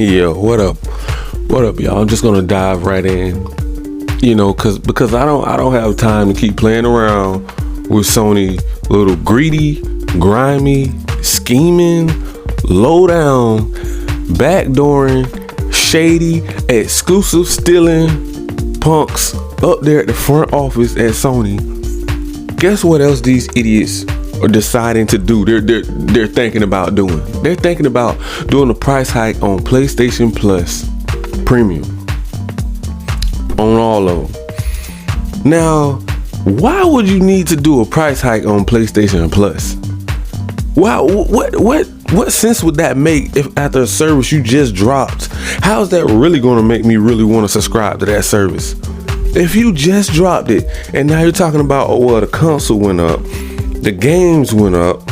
Yeah, what up? What up, y'all? I'm just gonna dive right in. Because I don't have time to keep playing around with Sony little greedy, grimy, scheming, low down, backdooring, shady, exclusive stealing punks up there at the front office at Sony. Guess what else these idiots are deciding to do? They're thinking about doing. They're thinking about doing a price hike on PlayStation Plus Premium. On all of them. Now, why would you need to do a price hike on PlayStation Plus? Wow, what sense would that make if after a service you just dropped? How is that really going to make me really want to subscribe to that service? If you just dropped it and now you're talking about, oh well, the console went up, the games went up,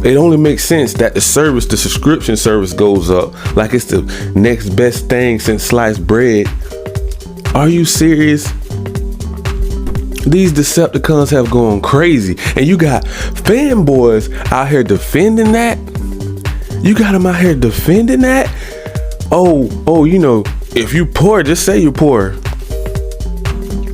it only makes sense that the subscription service goes up like it's the next best thing since sliced bread. Are you serious? These Decepticons have gone crazy, and you got fanboys out here defending that. You got them out here defending that. Oh, if you poor, just say you're poor.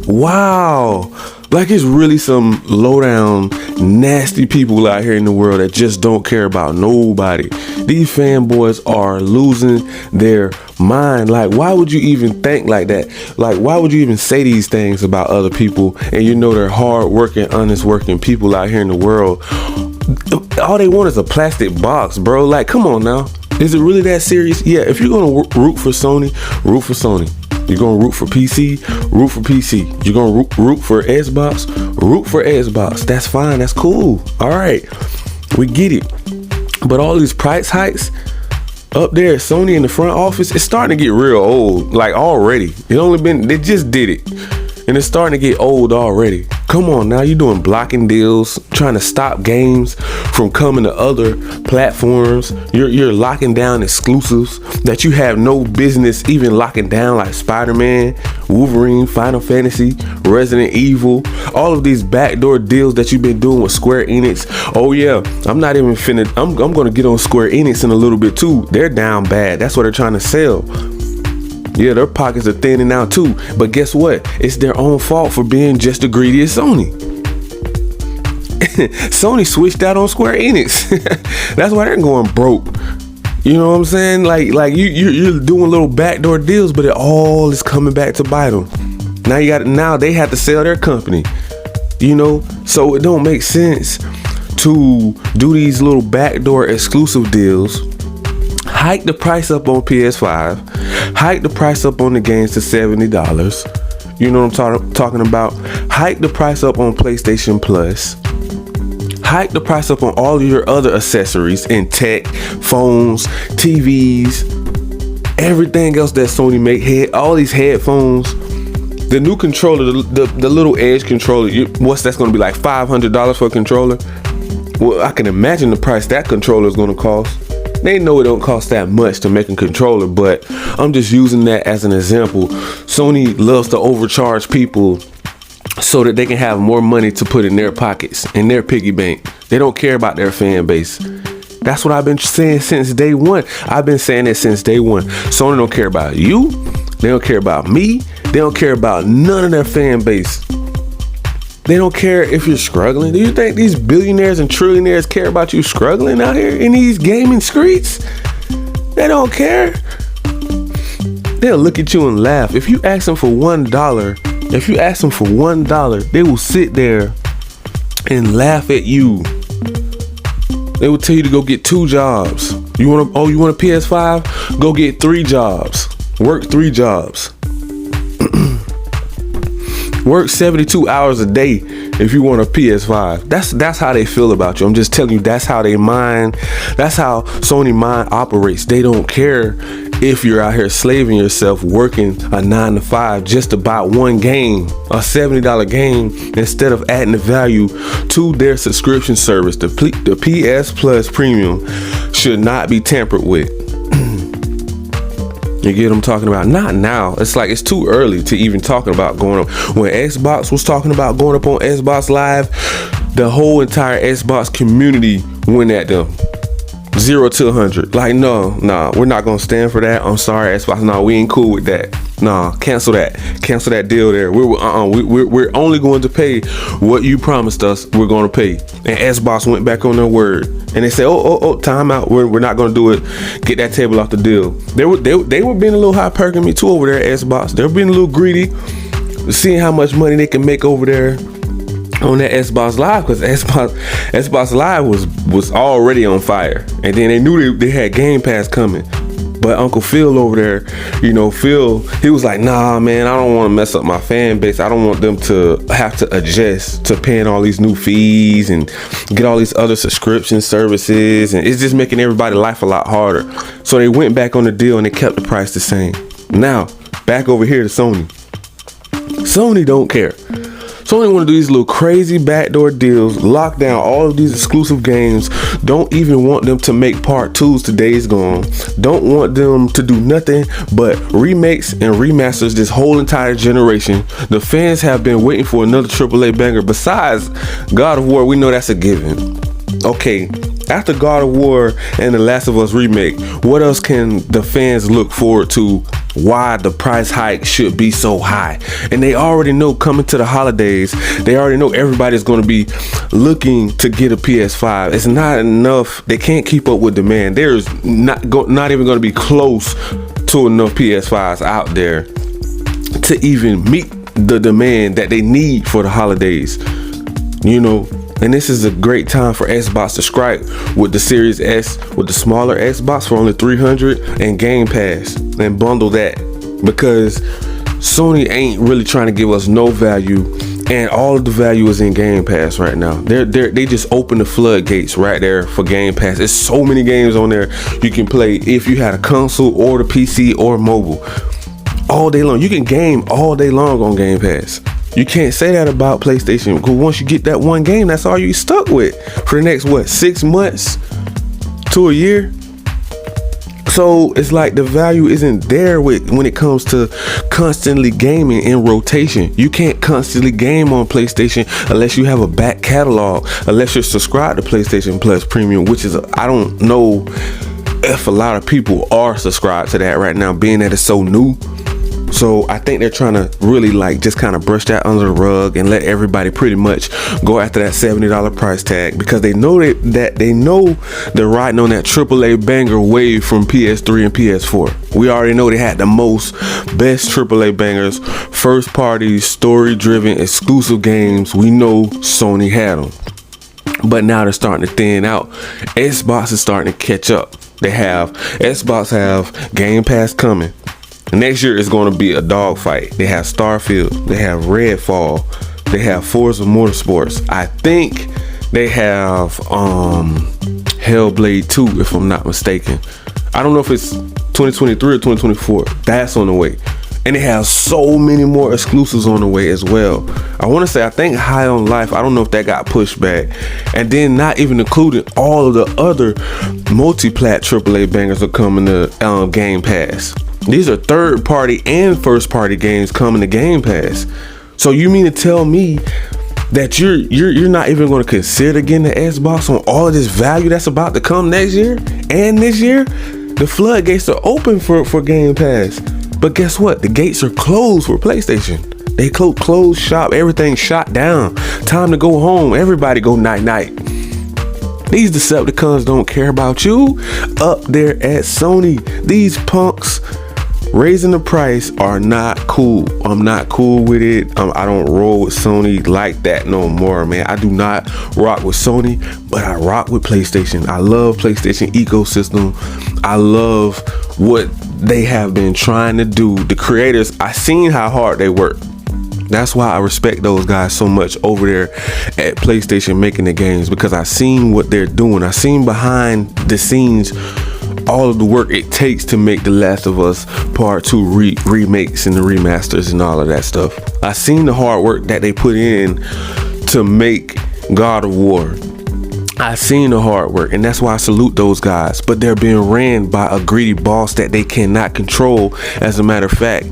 Wow. Like it's really some low down, nasty people out here in the world that just don't care about nobody. These fanboys are losing their mind. Like, why would you even think like that? Like, why would you even say these things about other people? And they're hard working, honest working people out here in the world. All they want is a plastic box, bro. Like, come on now. Is it really that serious? Yeah, if you're going to root for Sony, root for Sony. You're going to root for PC, root for PC. You're going to root for Xbox, root for Xbox. That's fine. That's cool. All right. We get it. But all these price hikes up there at Sony in the front office, it's starting to get real old. Like already. They just did it. And it's starting to get old already. Come on now, you're doing blocking deals, trying to stop games from coming to other platforms. You're locking down exclusives that you have no business even locking down, like Spider-Man, Wolverine, Final Fantasy, Resident Evil, all of these backdoor deals that you've been doing with Square Enix. Oh yeah, I'm not even I'm gonna get on Square Enix in a little bit too. They're down bad. That's what they're trying to sell. Yeah, their pockets are thinning out too. But guess what? It's their own fault for being just as greedy as Sony. Sony switched out on Square Enix. That's why they're going broke. You know what I'm saying? Like you're doing little backdoor deals, but it all is coming back to bite them. Now they have to sell their company. So it don't make sense to do these little backdoor exclusive deals. Hike the price up on PS5, hike the price up on the games to $70. You know what I'm talking about? Hike the price up on PlayStation Plus. Hike the price up on all of your other accessories in tech, phones, TVs, everything else that Sony make. All these headphones, the new controller, the little Edge controller. That's going to be like $500 for a controller? Well, I can imagine the price that controller is going to cost. They know it don't cost that much to make a controller, but I'm just using that as an example. Sony loves to overcharge people so that they can have more money to put in their pockets, in their piggy bank. They don't care about their fan base. That's what I've been saying since day one. I've been saying it since day one. Sony don't care about you. They don't care about me. They don't care about none of their fan base. They don't care if you're struggling. Do you think these billionaires and trillionaires care about you struggling out here in these gaming streets? They don't care. They'll look at you and laugh. If you ask them for $1, they will sit there and laugh at you. They will tell you to go get 2 jobs. You want a PS5? Go get 3 jobs. Work 3 jobs. Work 72 hours a day if you want a PS5. That's how they feel about you. I'm just telling you, that's how they mind. That's how Sony mind operates. They don't care if you're out here slaving yourself, working a 9 to 5 just to buy one game, a $70 game, instead of adding the value to their subscription service. The PS Plus Premium should not be tampered with. You get what I'm talking about? Not now. It's like it's too early to even talking about going up. When Xbox was talking about going up on Xbox Live, the whole entire Xbox community went at them. 0 to 100. Like, no, we're not gonna stand for that. I'm sorry, Xbox. No, we ain't cool with that. Nah, cancel that deal there. We're only going to pay what you promised us we're going to pay. And Xbox went back on their word, and they said, oh, time out. We're not going to do it. Get that table off the deal. They were being a little hypergamy too over there at Xbox. They were being a little greedy, seeing how much money they can make over there on that Xbox Live, because Xbox Live was already on fire, and then they knew they had Game Pass coming. But Uncle Phil over there, Phil, he was like, nah, man, I don't want to mess up my fan base. I don't want them to have to adjust to paying all these new fees and get all these other subscription services. And it's just making everybody's life a lot harder. So they went back on the deal and they kept the price the same. Now, back over here to Sony. Sony don't care. Sony want to do these little crazy backdoor deals, lock down all of these exclusive games, don't even want them to make part 2s to Days Gone, don't want them to do nothing but remakes and remasters this whole entire generation. The fans have been waiting for another AAA banger besides God of War. We know that's a given. Okay, after God of War and The Last of Us remake, what else can the fans look forward to? Why the price hike should be so high? And they already know coming to the holidays, they already know everybody's going to be looking to get a PS5. It's not enough. They can't keep up with demand. There's not even going to be close to enough PS5s out there to even meet the demand that they need for the holidays. And this is a great time for Xbox to strike with the Series S, with the smaller Xbox for only $300 and Game Pass, and bundle that, because Sony ain't really trying to give us no value, and all of the value is in Game Pass right now. They just open the floodgates right there for Game Pass. There's so many games on there you can play if you had a console or the PC or mobile all day long. You can game all day long on Game Pass. You can't say that about PlayStation, because once you get that one game, that's all you stuck with for the next 6 months to a year. So it's like the value isn't there when it comes to constantly gaming in rotation. You can't constantly game on PlayStation unless you have a back catalog, unless you're subscribed to PlayStation Plus Premium, which is, I don't know if a lot of people are subscribed to that right now, being that it's so new. So I think they're trying to really just kind of brush that under the rug and let everybody pretty much go after that $70 price tag, because they know that they're riding on that AAA banger wave from PS3 and PS4. We already know they had the best AAA bangers, first party, story driven, exclusive games. We know Sony had them, but now they're starting to thin out. Xbox is starting to catch up. Xbox have Game Pass coming. Next year is going to be a dogfight. They have Starfield, they have Redfall, they have Forza Motorsports. I think they have Hellblade 2, if I'm not mistaken. I don't know if it's 2023 or 2024. That's on the way. And they have so many more exclusives on the way as well. I think High on Life, I don't know if that got pushed back. And then not even including all of the other multi-plat AAA bangers are coming to Game Pass. These are third party and first party games coming to Game Pass. So you mean to tell me that you're not even going to consider getting the Xbox on all of this value that's about to come next year and this year? The floodgates are open for Game Pass. But guess what? The gates are closed for PlayStation. They closed shop, everything shot down. Time to go home. Everybody go night-night. These Decepticons don't care about you up there at Sony. These punks raising the price are not cool. I'm not cool with it. I don't roll with Sony like that no more, man. I do not rock with Sony, but I rock with PlayStation. I love PlayStation ecosystem. I love what they have been trying to do. The creators, I seen how hard they work. That's why I respect those guys so much over there at PlayStation making the games, because I seen what they're doing. I seen behind the scenes all of the work it takes to make The Last of Us Part 2 remakes and the remasters and all of that stuff. I seen the hard work that they put in to make God of War. I seen the hard work, and that's why I salute those guys. But they're being ran by a greedy boss that they cannot control. As a matter of fact,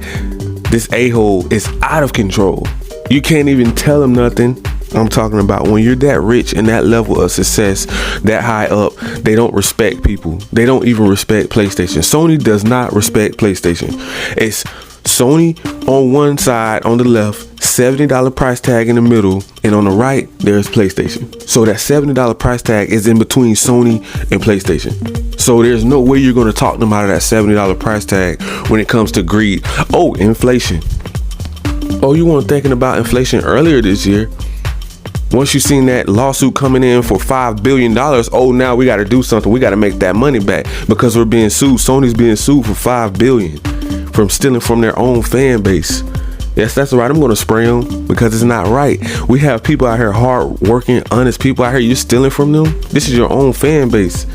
this a-hole is out of control. You can't even tell him nothing. I'm talking about when you're that rich and that level of success, that high up, they don't respect people. They don't even respect PlayStation. Sony does not respect PlayStation. It's Sony on one side, on the left, $70 price tag in the middle, and on the right, there's PlayStation. So that $70 price tag is in between Sony and PlayStation. So there's no way you're going to talk them out of that $70 price tag when it comes to greed. Oh, inflation. Oh, you weren't thinking about inflation earlier this year. Once you seen that lawsuit coming in for $5 billion, oh, now we got to do something. We got to make that money back because we're being sued. Sony's being sued for $5 billion from stealing from their own fan base. Yes, that's right. I'm going to spray them because it's not right. We have people out here, hard working, honest people out here. You're stealing from them. This is your own fan base.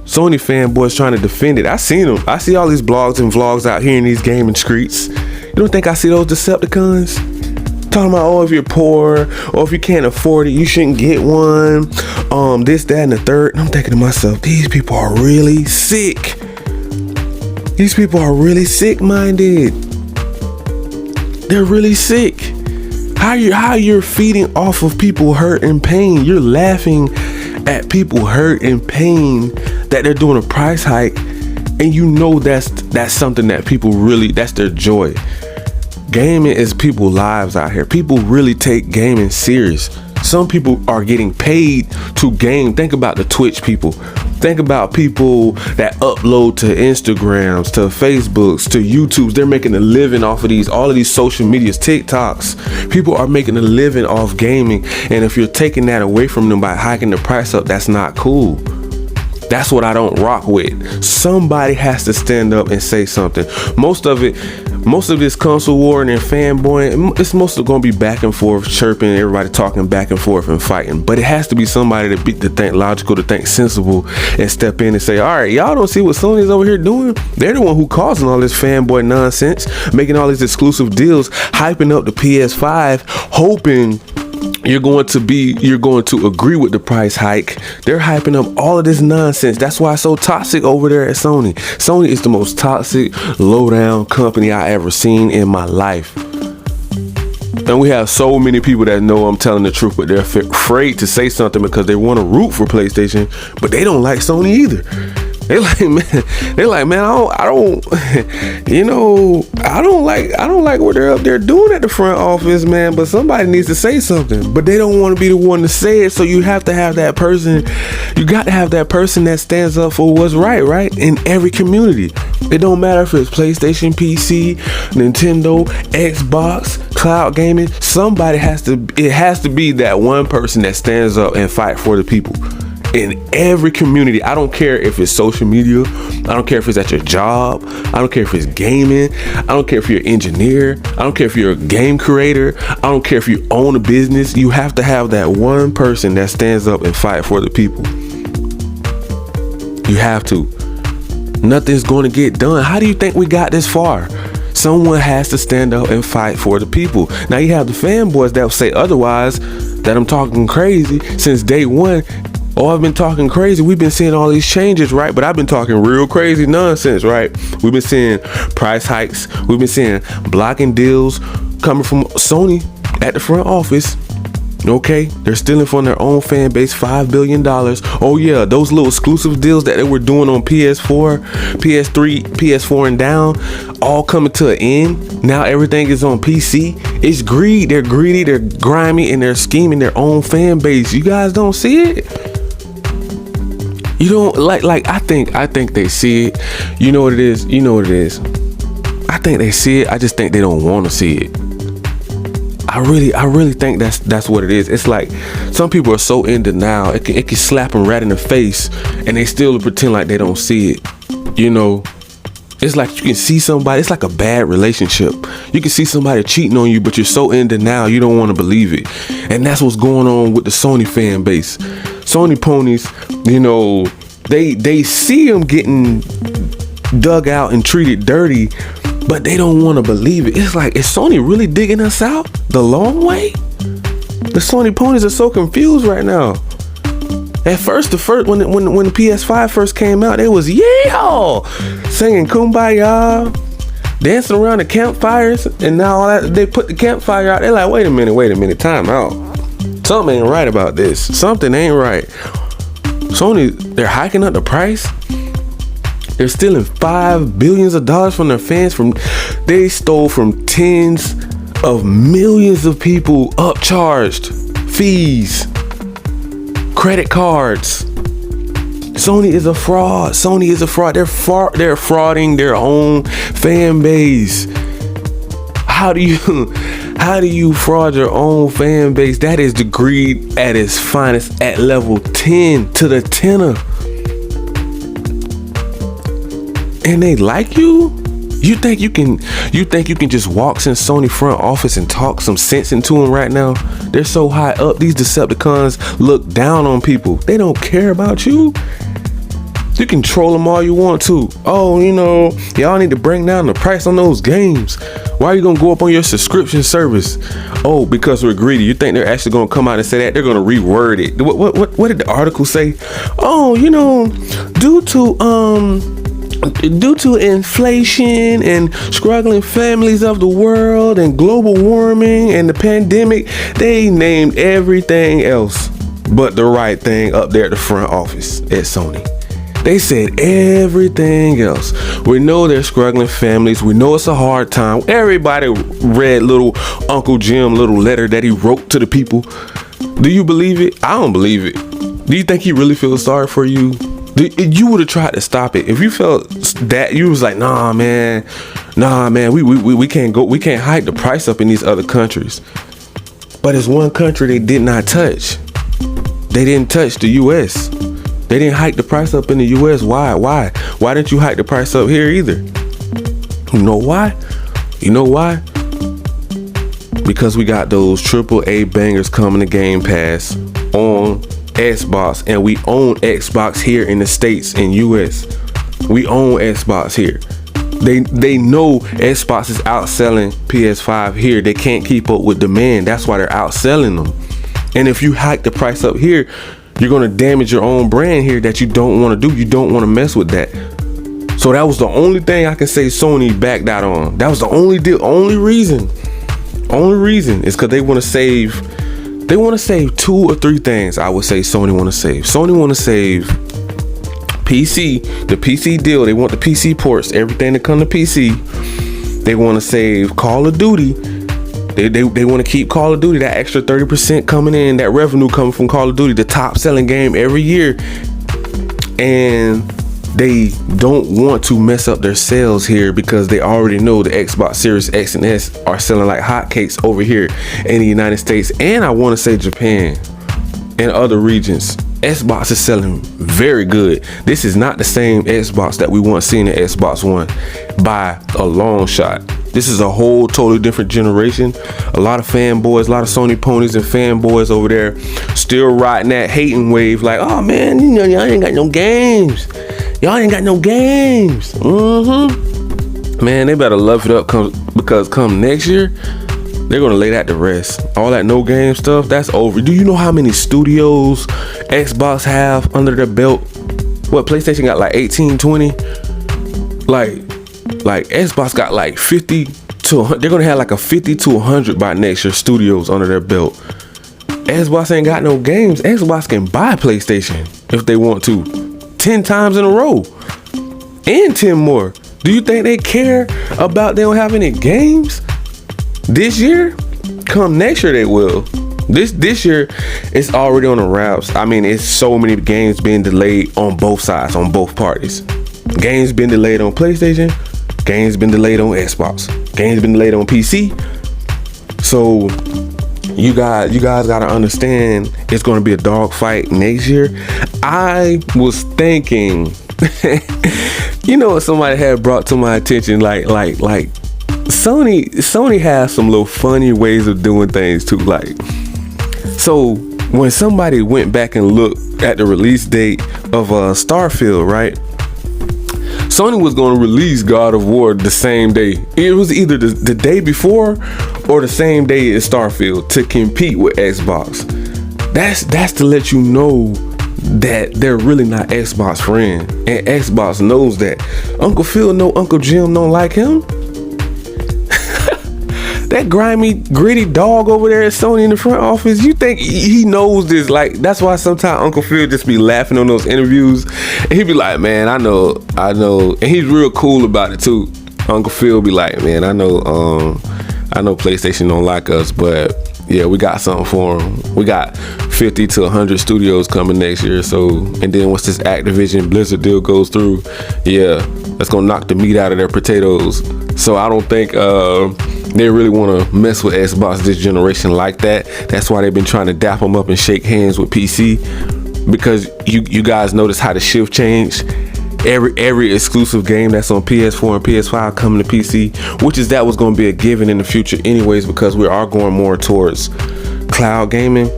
Sony fanboys trying to defend it. I seen them. I see all these blogs and vlogs out here in these gaming streets. You don't think I see those Decepticons? Talking about, oh, if you're poor or if you can't afford it, you shouldn't get one. This, that, and the third. And I'm thinking to myself, these people are really sick. These people are really sick-minded. They're really sick. How you're feeding off of people hurt and pain? You're laughing at people hurt and pain that they're doing a price hike, and you know that's something that people really, that's their joy. Gaming is people's lives out here. People really take gaming serious. Some people are getting paid to game. Think about the Twitch people. Think about people that upload to Instagrams, to Facebooks, to YouTubes. They're making a living off of all of these social medias, TikToks. People are making a living off gaming. And if you're taking that away from them by hiking the price up, that's not cool. That's what I don't rock with. Somebody has to stand up and say something. Most of this console war and fanboying, it's mostly going to be back and forth, chirping, everybody talking back and forth and fighting. But it has to be somebody to think logical, to think sensible, and step in and say, all right, y'all don't see what Sony's over here doing? They're the one who causing all this fanboy nonsense, making all these exclusive deals, hyping up the PS5, hoping you're going to agree with the price hike. They're hyping up all of this nonsense. That's why it's so toxic over there at Sony. Sony is the most toxic, low-down company I ever seen in my life. And we have so many people that know I'm telling the truth, but they're afraid to say something because they want to root for PlayStation, but they don't like Sony either. They're like, man, I don't like what they're up there doing at the front office, man, but somebody needs to say something. But they don't want to be the one to say it, so you have to have that person. You got to have that person that stands up for what's right, in every community. It don't matter if it's PlayStation, PC, Nintendo, Xbox, cloud gaming. It has to be that one person that stands up and fight for the people. In every community. I don't care if it's social media. I don't care if it's at your job. I don't care if it's gaming. I don't care if you're an engineer. I don't care if you're a game creator. I don't care if you own a business. You have to have that one person that stands up and fight for the people. You have to. Nothing's going to get done. How do you think we got this far? Someone has to stand up and fight for the people. Now you have the fanboys that will say otherwise, that I'm talking crazy since day one. Oh, I've been talking crazy. We've been seeing all these changes, right? But I've been talking real crazy nonsense, right? We've been seeing price hikes. We've been seeing blocking deals coming from Sony at the front office. Okay, they're stealing from their own fan base $5 billion. Oh yeah, those little exclusive deals that they were doing on PS4, PS3, PS4 and down, all coming to an end. Now everything is on PC. It's greed. They're greedy, they're grimy, and they're scheming their own fan base. You guys don't see it? You don't like I think they see it. You know what it is? I think they see it. I just think they don't want to see it. I really think that's what it is. It's like some people are so in denial. It can slap them right in the face and they still pretend like they don't see it. You know, it's like you can see somebody. It's like a bad relationship. You can see somebody cheating on you, but you're so in denial you don't want to believe it. And that's what's going on with the Sony fan base. Sony ponies, you know, they see them getting dug out and treated dirty, but they don't want to believe it. It's like, is Sony really digging us out the long way? The Sony ponies are so confused right now. At first, when the PS5 first came out, they was singing Kumbaya, dancing around the campfires, and now all that, they put the campfire out. They're like, wait a minute, time out. Something ain't right about this. Something ain't right. Sony, they're hiking up the price. They're stealing $5 billion from their fans. They stole from tens of millions of people, upcharged fees, credit cards. Sony is a fraud. They're frauding their own fan base. How do you fraud your own fan base? That is the greed at its finest, at level 10 to the tenner. And they like you? You think you can just walk in Sony front office and talk some sense into them right now? They're so high up. These Decepticons look down on people. They don't care about you. You can troll them all you want to. Oh, y'all need to bring down the price on those games. Why are you gonna go up on your subscription service? Oh, because we're greedy. You think they're actually gonna come out and say that? They're gonna reword it. What did the article say? Oh, due to inflation and struggling families of the world and global warming and the pandemic, they named everything else but the right thing up there at the front office at Sony. They said everything else. We know they're struggling families. We know it's a hard time. Everybody read little Uncle Jim little letter that he wrote to the people. Do you believe it? I don't believe it. Do you think he really feels sorry for you? You would have tried to stop it. If you felt that, you was like, nah, man, we can't go. We can't hike the price up in these other countries. But it's one country they did not touch. They didn't touch the U.S. They didn't hike the price up in the U.S. Why? Why didn't you hike the price up here either? You know why? Because we got those AAA bangers coming to Game Pass on Xbox, and we own Xbox here in the States and US. We own Xbox here. They know Xbox is outselling PS5 here. They can't keep up with demand. That's why they're outselling them. And if you hike the price up here, you're going to damage your own brand here that you don't want to do. You don't want to mess with that. So that was the only thing I can say Sony backed out on. That was the only deal. Only reason is because they want to save. They want to save 2 or 3 things. I would say Sony want to save. Sony want to save PC, the PC deal. They want the PC ports, everything to come to PC. They want to save Call of Duty. They want to keep Call of Duty, that extra 30% coming in, that revenue coming from Call of Duty, the top selling game every year. And they don't want to mess up their sales here because they already know the Xbox Series X and S are selling like hotcakes over here in the United States, and I want to say Japan and other regions. Xbox is selling very good. This is not the same Xbox that we once seen in Xbox One by a long shot. This is a whole totally different generation. A lot of fanboys, a lot of Sony ponies and fanboys over there still riding that hating wave like, oh man, y'all ain't got no games. Man, they better love it up because come next year, they're gonna lay that to rest. All that no game stuff, that's over. Do you know how many studios Xbox have under their belt? What, PlayStation got like 18, 20? Like Xbox got like 50 to 100. They're gonna have like a 50 to 100 by next year studios under their belt. Xbox ain't got no games. Xbox can buy PlayStation if they want to 10 times in a row and 10 more. Do you think they care about they don't have any games this year? Come next year they will. This year it's already on the wraps. I mean, it's so many games being delayed on both sides, on both parties. Games been delayed on PlayStation, games been delayed on Xbox, games been delayed on PC. So you guys gotta understand it's gonna be a dog fight next year. I was thinking, you know what somebody had brought to my attention, like Sony has some little funny ways of doing things too. Like, so when somebody went back and looked at the release date of Starfield, right? Sony was going to release God of War the same day. It was either the day before or the same day as Starfield to compete with Xbox. That's to let you know that they're really not Xbox friend, and Xbox knows that. Uncle Phil know Uncle Jim don't like him. that grimy, gritty dog over there at Sony in the front office, you think he knows this? Like, that's why sometimes Uncle Phil just be laughing on those interviews, and he be like, man, I know, and he's real cool about it too. Uncle Phil be like, man, I know PlayStation don't like us, but yeah, we got something for them. We got 50 to 100 studios coming next year. So, and then once this Activision Blizzard deal goes through, yeah, that's gonna knock the meat out of their potatoes. So I don't think they really want to mess with Xbox this generation like that. That's why they've been trying to dap them up and shake hands with PC, because you guys notice how the shift changed. Every exclusive game that's on PS4 and PS5 coming to PC, which is that was going to be a given in the future anyways, because we are going more towards cloud gaming.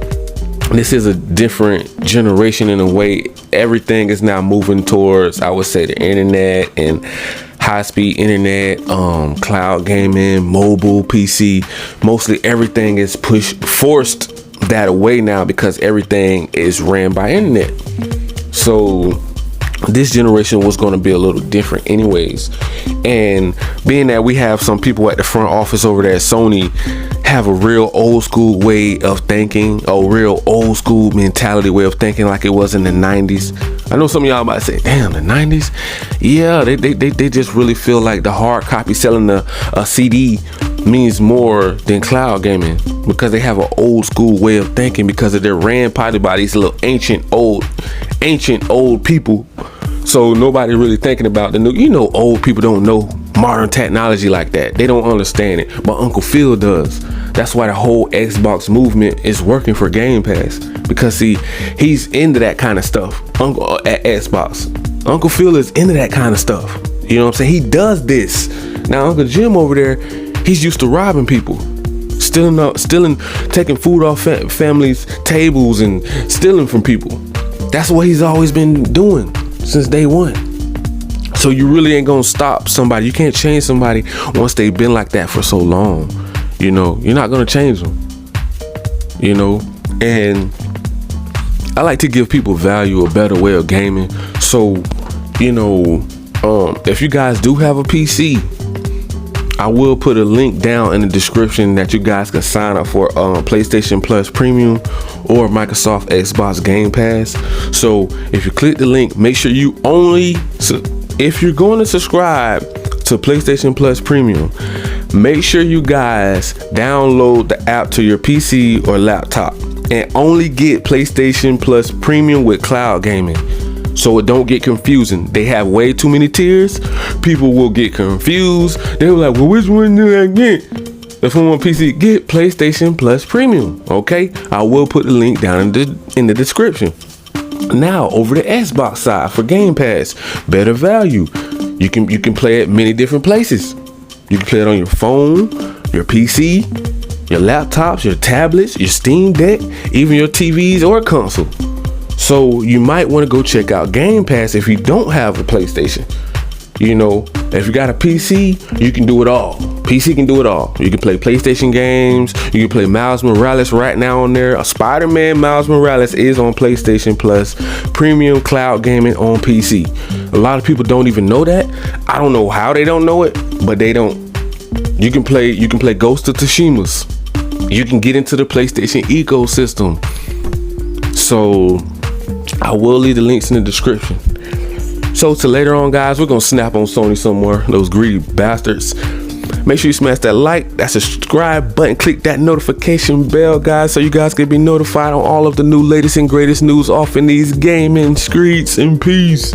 This is a different generation in a way. Everything is now moving towards, I would say, the internet and high-speed internet, cloud gaming, mobile PC. Mostly everything is forced that way now because everything is ran by internet. So this generation was going to be a little different anyways. And being that we have some people at the front office over there at Sony have a real old school way of thinking, a real old school mentality way of thinking, like it was in the 90s. I know some of y'all might say, damn, the 90s? Yeah, they just really feel like the hard copy selling a CD means more than cloud gaming, because they have an old school way of thinking, because of their ran probably by these little ancient old people. So nobody really thinking about the new, old people don't know modern technology like that. They don't understand it, but Uncle Phil does. That's why the whole Xbox movement is working for Game Pass, because see, he's into that kind of stuff. At Xbox, Uncle Phil is into that kind of stuff. You know what I'm saying? He does this. Now Uncle Jim over there, he's used to robbing people, stealing, taking food off families' tables and stealing from people. That's what he's always been doing since day one. So you really ain't gonna stop somebody. You can't change somebody once they've been like that for so long. You're not gonna change them. And I like to give people value, a better way of gaming. So, if you guys do have a PC, I will put a link down in the description that you guys can sign up for PlayStation Plus Premium or Microsoft Xbox Game Pass. So if you click the link, make sure if you're going to subscribe to PlayStation Plus Premium, make sure you guys download the app to your PC or laptop and only get PlayStation Plus Premium with cloud gaming, so it don't get confusing. They have way too many tiers. People will get confused. They're like, well, which one do I get? If I'm on PC, get PlayStation Plus Premium. Okay, I will put the link down in the description. Now over the Xbox side for Game Pass, better value. You can play it many different places. You can play it on your phone, your PC, your laptops, your tablets, your Steam Deck, even your TVs or console. So you might want to go check out Game Pass if you don't have a PlayStation. If you got a PC, you can do it all. PC can do it all. You can play PlayStation games. You can play Miles Morales right now on there. Spider-Man Miles Morales is on PlayStation Plus Premium Cloud Gaming on PC. A lot of people don't even know that. I don't know how they don't know it, but they don't. You can play Ghost of Tsushima's. You can get into the PlayStation ecosystem. So I will leave the links in the description. So till later on, guys, we're gonna snap on Sony somewhere, those greedy bastards. Make sure you smash that like, that subscribe button, click that notification bell, guys, so you guys can be notified on all of the new latest and greatest news off in these gaming streets. And peace.